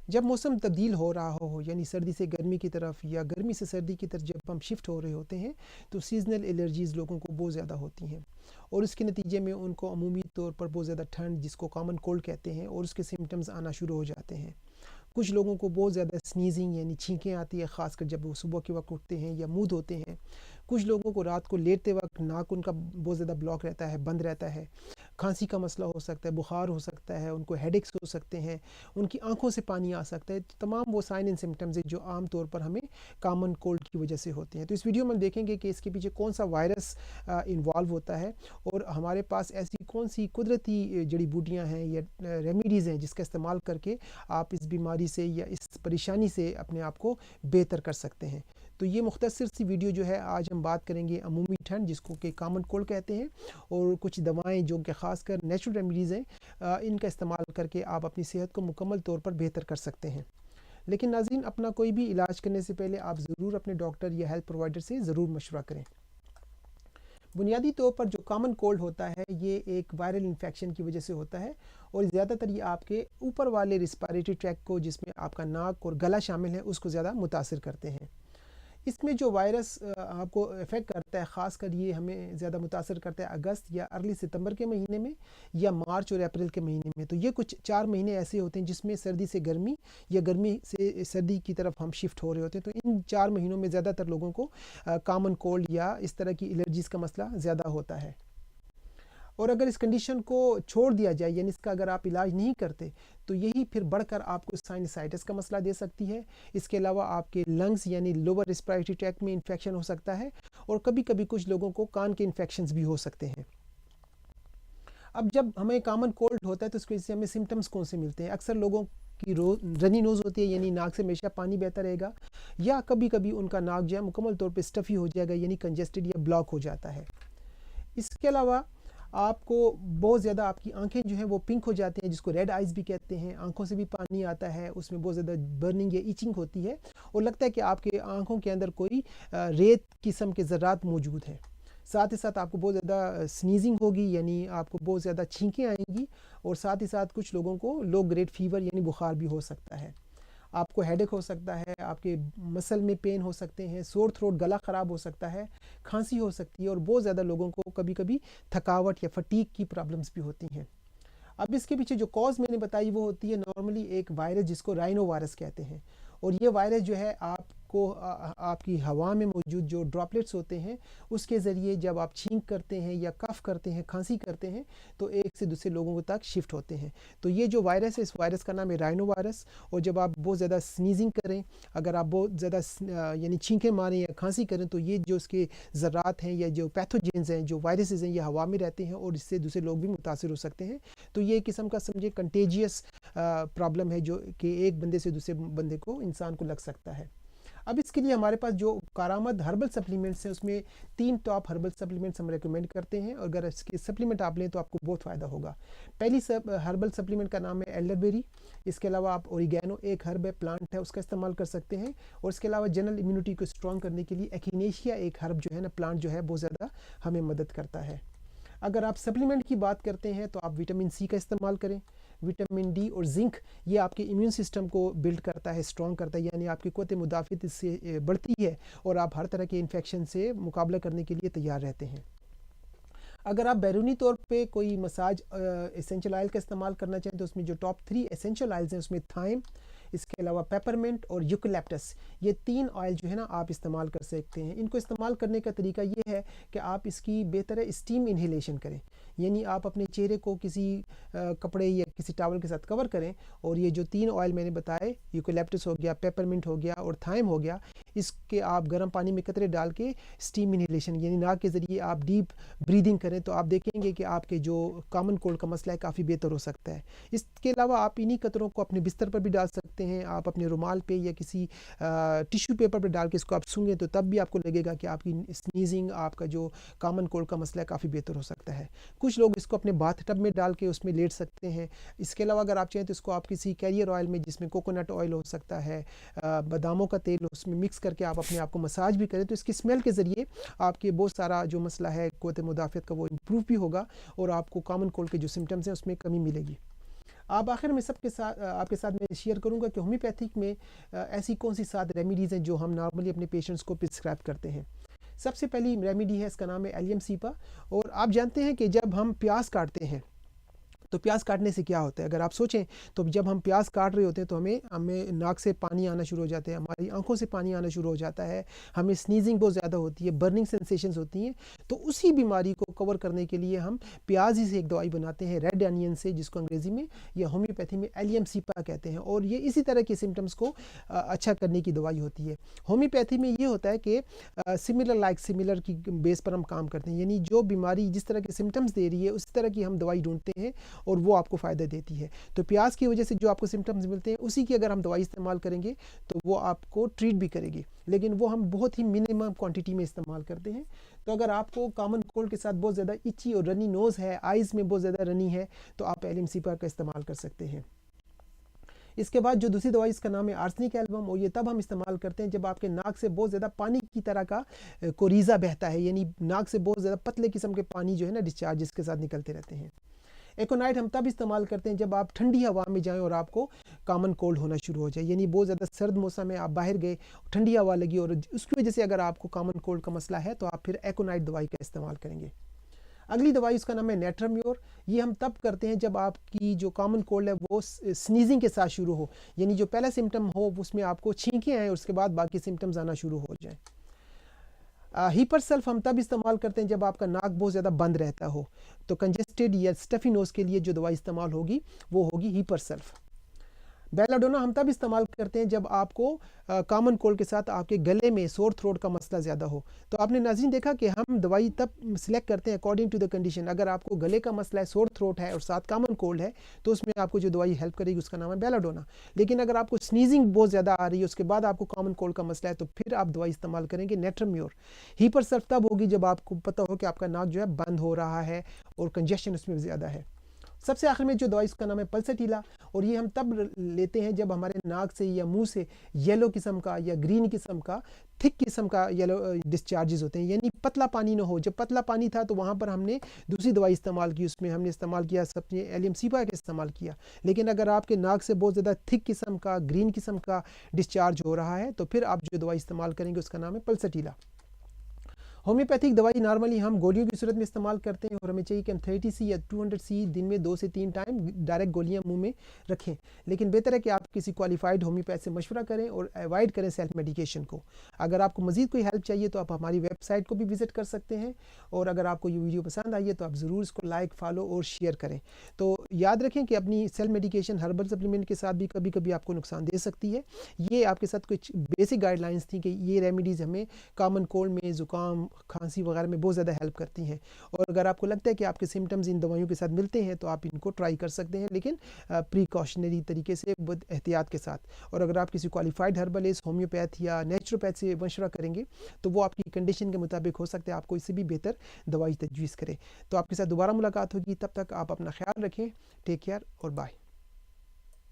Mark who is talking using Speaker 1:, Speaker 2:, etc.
Speaker 1: जब मौसम तब्दील हो रहा हो यानी सर्दी से गर्मी की तरफ या गर्मी से सर्दी की तरफ जब हम शिफ्ट हो रहे होते हैं तो सीजनल एलर्जीज़ लोगों को बहुत ज़्यादा होती हैं और इसके नतीजे में उनको अमूमी तौर पर बहुत ज़्यादा ठंड जिसको कॉमन कोल्ड कहते हैं और उसके सिम्टम्स आना शुरू हो जाते हैं। कुछ लोगों को बहुत ज़्यादा स्नीजिंग यानी छींकें आती है, ख़ासकर जब वो सुबह के वक्त उठते हैं या मुँह धोते हैं। कुछ लोगों को रात को लेटते वक्त नाक उनका बहुत ज़्यादा ब्लॉक रहता है, बंद रहता है। खांसी का मसला हो सकता है, बुखार हो सकता है, उनको हेडेक्स हो सकते हैं, उनकी आंखों से पानी आ सकता है। तो तमाम वो साइन एंड सिम्टम्स हैं जो आम तौर पर हमें कॉमन कोल्ड की वजह से होते हैं। तो इस वीडियो में हम देखेंगे कि इसके पीछे कौन सा वायरस इन्वॉल्व होता है और हमारे पास ऐसी कौन सी कुदरती जड़ी बूटियाँ हैं या रेमेडीज़ हैं जिसका इस्तेमाल करके आप इस बीमारी से या इस परेशानी से अपने आप को बेहतर कर सकते हैं। तो ये मुख्तसर सी वीडियो जो है, आज हम बात करेंगे अमूमी ठंड जिसको कि कॉमन कोल्ड कहते हैं और कुछ दवाएं जो कि ख़ासकर नेचुरल रेमेडीज़ हैं, इनका इस्तेमाल करके आप अपनी सेहत को मुकम्मल तौर पर बेहतर कर सकते हैं। लेकिन नाज़रीन, अपना कोई भी इलाज करने से पहले आप ज़रूर अपने डॉक्टर या हेल्थ प्रोवाइडर से ज़रूर मशवरा करें। बुनियादी तौर पर जो कॉमन कोल्ड होता है ये एक वायरल इन्फेक्शन की वजह से होता है और ज़्यादातर ये आपके ऊपर वाले रिस्पायरेटरी ट्रैक्ट को, जिसमें आपका नाक और गला शामिल है, उसको ज़्यादा मुतासिर करते हैं। इसमें जो वायरस आपको इफ़ेक्ट करता है, ख़ासकर ये हमें ज़्यादा मुतासर करता है अगस्त या अर्ली सितंबर के महीने में या मार्च और अप्रैल के महीने में। तो ये कुछ 4 महीने ऐसे होते हैं जिसमें सर्दी से गर्मी या गर्मी से सर्दी की तरफ हम शिफ्ट हो रहे होते हैं। तो इन 4 महीनों में ज़्यादातर लोगों को कॉमन कोल्ड या इस तरह की एलर्जीज़ का मसला ज़्यादा होता है। और अगर इस कंडीशन को छोड़ दिया जाए यानी इसका अगर आप इलाज नहीं करते तो यही फिर बढ़कर आपको साइनसाइटिस का मसला दे सकती है। इसके अलावा आपके लंग्स यानी लोअर रिस्पिरेटरी ट्रैक्ट में इन्फेक्शन हो सकता है और कभी कभी कुछ लोगों को कान के इन्फेक्शंस भी हो सकते हैं। अब जब हमें कॉमन कोल्ड होता है तो उसकी वजह से हमें सिम्टम्स कौन से मिलते हैं? अक्सर लोगों की रनी नोज़ होती है यानी नाक से हमेशा पानी बहता रहेगा या कभी कभी उनका नाक जो है मुकम्मल तौर पर स्टफ़ी हो जाएगा यानी कंजेस्टेड या ब्लॉक हो जाता है। इसके अलावा आपको बहुत ज़्यादा आपकी आंखें जो हैं वो पिंक हो जाती हैं जिसको रेड आइज़ भी कहते हैं। आंखों से भी पानी आता है, उसमें बहुत ज़्यादा बर्निंग या इचिंग होती है और लगता है कि आपके आंखों के अंदर कोई रेत किस्म के ज़र्रात मौजूद हैं। साथ ही साथ आपको बहुत ज़्यादा स्नीजिंग होगी यानी आपको बहुत ज़्यादा छींकें आएंगी और साथ ही साथ कुछ लोगों को लो ग्रेड फीवर यानी बुखार भी हो सकता है। आपको हेडेक हो सकता है, आपके मसल में पेन हो सकते हैं, सोर थ्रोट गला ख़राब हो सकता है, खांसी हो सकती है और बहुत ज़्यादा लोगों को कभी कभी थकावट या फटीग की प्रॉब्लम्स भी होती हैं। अब इसके पीछे जो कॉज मैंने बताई वो होती है नॉर्मली एक वायरस जिसको राइनो वायरस कहते हैं और ये वायरस जो है आपको आपकी हवा में मौजूद जो ड्रॉपलेट्स होते हैं उसके ज़रिए जब आप छींक करते हैं या कफ़ करते हैं, खांसी करते हैं तो एक से दूसरे लोगों तक शिफ्ट होते हैं। तो ये जो वायरस है, इस वायरस का नाम है राइनो वायरस। और जब आप बहुत ज़्यादा स्नीजिंग करें, अगर आप बहुत ज़्यादा यानी छींकें मारें या खांसी करें तो ये जो इसके ज़रात हैं या जो पैथोजेंस हैं, जो वायरसेस हैं, ये हवा में रहते हैं और इससे दूसरे लोग भी मुतासिर हो सकते हैं। तो ये किस्म का समझे कंटेजियस प्रॉब्लम है जो कि एक बंदे से दूसरे बंदे को, इंसान को लग सकता है। अब इसके लिए हमारे पास जो कारामद हर्बल सप्लीमेंट्स हैं उसमें 3 टॉप हर्बल सप्लीमेंट्स हम रेकमेंड करते हैं और अगर इसके सप्लीमेंट आप लें तो आपको बहुत फ़ायदा होगा। पहली हर्बल सप्लीमेंट का नाम है एल्डरबेरी। इसके अलावा आप ओरिगैनो, एक हर्ब है, प्लांट है, उसका इस्तेमाल कर सकते हैं। और इसके अलावा जनरल इम्यूनिटी को स्ट्रॉन्ग करने के लिए एकिनेशिया, एक हर्ब जो है ना, प्लांट जो है, बहुत ज़्यादा हमें मदद करता है। अगर आप सप्लीमेंट की बात करते हैं तो आप विटामिन सी का इस्तेमाल करें। विटामिन डी और जिंक ये आपके इम्यून सिस्टम को बिल्ड करता है, स्ट्रॉन्ग करता है, यानी आपकी क़ुव्वत मुदाफ़ित इससे बढ़ती है और आप हर तरह के इन्फेक्शन से मुकाबला करने के लिए तैयार रहते हैं। अगर आप बैरूनी तौर पे कोई मसाज एसेंशियल ऑयल का इस्तेमाल करना चाहें तो उसमें जो टॉप 3 एसेंशियल ऑयल्स हैं उसमें थाइम, इसके अलावा पेपरमिंट और यूकलिप्टस, ये 3 ऑयल जो है ना आप इस्तेमाल कर सकते हैं। इनको इस्तेमाल करने का तरीका ये है कि आप इसकी बेहतर स्टीम इन्हेलेशन करें, यानी आप अपने चेहरे को किसी कपड़े या किसी टॉवल के साथ कवर करें और ये जो 3 ऑयल मैंने बताए, यूकलिप्टस हो गया, पेपरमिंट हो गया और थाइम हो गया, इसके आप गर्म पानी में कतरे डाल के स्टीम इन्हेलेशन यानी नाक के ज़रिए आप डीप ब्रीदिंग करें तो आप देखेंगे कि आपके जो कॉमन कोल्ड का मसला है काफ़ी बेहतर हो सकता है। इसके अलावा आप इन्हीं कतरों को अपने बिस्तर पर भी डाल सकते हैं, आप अपने रुमाल पे या किसी टिश्यू पेपर पे डाल के इसको आप सूंघें तो तब भी आपको लगेगा कि आपकी स्नीजिंग, आपका जो कॉमन कोल्ड का मसला है काफ़ी बेहतर हो सकता है। कुछ लोग इसको अपने बाथ टब में डाल के उसमें लेट सकते हैं। इसके अलावा अगर आप चाहें तो इसको आप किसी कैरियर ऑयल में, जिसमें कोकोनट ऑयल हो सकता है, बादामों का तेल, उसमें मिक्स करके आप अपने आप को मसाज भी करें तो इसकी स्मेल के ज़रिए आपके बहुत सारा जो मसला है क़ुव्वत मुदाफ़ियत का वो इम्प्रूव भी होगा और आपको कॉमन कोल्ड के जो सिम्टम्स हैं उसमें कमी मिलेगी। अब आखिर में सबके साथ आपके साथ मैं शेयर करूंगा कि होम्योपैथिक में ऐसी कौन सी 7 रेमेडीज़ हैं जो हम नॉर्मली अपने पेशेंट्स को प्रिस्क्राइब करते हैं। सबसे पहली रेमेडी है, इसका नाम है एलियम सीपा। और आप जानते हैं कि जब हम प्याज काटते हैं तो प्याज काटने से क्या होता है, अगर आप सोचें तो जब हम प्याज काट रहे होते हैं तो हमें नाक से पानी आना शुरू हो जाते हैं, हमारी आंखों से पानी आना शुरू हो जाता है, हमें स्नीजिंग बहुत ज़्यादा होती है, बर्निंग सेंसेशंस होती हैं। तो उसी बीमारी को कवर करने के लिए हम प्याज ही से एक दवाई बनाते हैं, रेड अनियन से, जिसको अंग्रेज़ी में या होम्योपैथी में एलियम सीपा कहते हैं। और ये इसी तरह के सिम्टम्स को अच्छा करने की दवाई होती है। होम्योपैथी में ये होता है कि सिमिलर की बेस पर हम काम करते हैं, यानी जो बीमारी जिस तरह के सिम्टम्स दे रही है उसी तरह की हम दवाई ढूंढते हैं और वो आपको फ़ायदा देती है। तो प्याज की वजह से जो आपको सिम्टम्स मिलते हैं उसी की अगर हम दवाई इस्तेमाल करेंगे तो वो आपको ट्रीट भी करेगी, लेकिन वो हम बहुत ही मिनिमम क्वांटिटी में इस्तेमाल करते हैं। तो अगर आपको कॉमन कोल्ड के साथ बहुत ज़्यादा इची और रनी नोज़ है, आइज़ में बहुत ज़्यादा रनी है, तो आप एलियम सीपा का इस्तेमाल कर सकते हैं। इसके बाद जो दूसरी दवाई, इसका नाम है आर्सेनिक एल्बम। और ये तब हम इस्तेमाल करते हैं जब आपके नाक से बहुत ज़्यादा पानी की तरह का कोरीज़ा बहता है, यानी नाक से बहुत ज़्यादा पतले किस्म के पानी जो है ना डिस्चार्ज इसके साथ निकलते रहते हैं। एकोनाइट हम तब इस्तेमाल करते हैं जब आप ठंडी हवा में जाएं और आपको कॉमन कोल्ड होना शुरू हो जाए, यानी बहुत ज़्यादा सर्द मौसम में आप बाहर गए, ठंडी हवा लगी और उसकी वजह से अगर आपको कॉमन कोल्ड का मसला है तो आप फिर एकोनाइट दवाई का इस्तेमाल करेंगे। अगली दवाई उसका नाम है नेट्राम्योर। ये हम तब करते हैं जब आपकी जो कॉमन कोल्ड है वो स्नीजिंग के साथ शुरू हो, यानी जो पहला सिम्टम हो उसमें आपको छींकें आएँ, उसके बाद बाकी सिम्टम्स आना शुरू हो जाएँ। हीपर सेल्फ हम तब इस्तेमाल करते हैं जब आपका नाक बहुत ज़्यादा बंद रहता हो, तो कंजेस्टेड या स्टफी नोज़ के लिए जो दवाई इस्तेमाल होगी वो होगी हीपर सेल्फ। बेलाडोना हम तब इस्तेमाल करते हैं जब आपको कॉमन कोल्ड के साथ आपके गले में सोर थ्रोट का मसला ज़्यादा हो। तो आपने नाज़रीन देखा कि हम दवाई तब सिलेक्ट करते हैं अकॉर्डिंग टू द कंडीशन। अगर आपको गले का मसला है, सोर थ्रोट है और साथ कॉमन कोल्ड है, तो उसमें आपको जो दवाई हेल्प करेगी उसका नाम है बेलाडोना। लेकिन अगर आपको स्नीजिंग बहुत ज़्यादा आ रही है, उसके बाद आपको कॉमन कोल्ड का मसला है, तो फिर आप दवाई इस्तेमाल करेंगे नेट्राम्योर। हीपर सेल्फ तब होगी जब आपको पता हो कि आपका नाक जो है बंद हो रहा है और कंजेशन उसमें ज़्यादा है। सबसे आखिर में जो दवाई उसका नाम है पल्सेटिला। और ये हम तब लेते हैं जब हमारे नाक से या मुंह से येलो किस्म का या ग्रीन किस्म का थिक किस्म का येलो डिस्चार्जेस होते हैं, यानी पतला पानी ना हो। जब पतला पानी था तो वहाँ पर हमने दूसरी दवाई इस्तेमाल की, उसमें हमने इस्तेमाल किया सबने एलियम सीपा का इस्तेमाल किया। लेकिन अगर आपके नाक से बहुत ज़्यादा थिक किस्म का ग्रीन किस्म का डिस्चार्ज हो रहा है तो फिर आप जो दवाई इस्तेमाल करेंगे उसका नाम है पल्सेटिला। होम्योपैथिक दवाई नॉर्मली हम गोलियों की सूरत में इस्तेमाल करते हैं और हमें चाहिए कि हम 30 सी या 200 सी दिन में 2 से 3 टाइम डायरेक्ट गोलियां मुंह में रखें। लेकिन बेहतर है कि आप किसी क्वालिफाइड होम्योपैथ से मशवरा करें और अवॉइड करें सेल्फ मेडिकेशन को। अगर आपको मज़ीद कोई हेल्प चाहिए तो आप हमारी वेबसाइट को भी विज़िट कर सकते हैं। और अगर आपको ये वीडियो पसंद आई है तो आप ज़रूर इसको लाइक, फॉलो और शेयर करें। तो याद रखें कि अपनी सेल्फ मेडिकेशन हर्बल सप्लीमेंट के साथ भी कभी कभी आपको नुकसान दे सकती है। ये आपके साथ कुछ बेसिक गाइडलाइंस थी कि ये रेमेडीज़ हमें कॉमन कोल्ड में, ज़ुकाम, खांसी वगैरह में बहुत ज़्यादा हेल्प करती हैं। और अगर आपको लगता है कि आपके सिम्टम्स इन दवाइयों के साथ मिलते हैं तो आप इनको ट्राई कर सकते हैं, लेकिन प्रिकॉशनरी तरीके से, बहुत एहतियात के साथ। और अगर आप किसी क्वालिफाइड हर्बलिस्ट, होम्योपैथ या नेचुरोपैथ से मशवरा करेंगे तो वो आपकी कंडीशन के मुताबिक हो सकता है आपको इससे भी बेहतर दवाई तजवीज़ करे। तो आपके साथ दोबारा मुलाकात होगी, तब तक आप अपना ख्याल रखें। टेक केयर और बाय।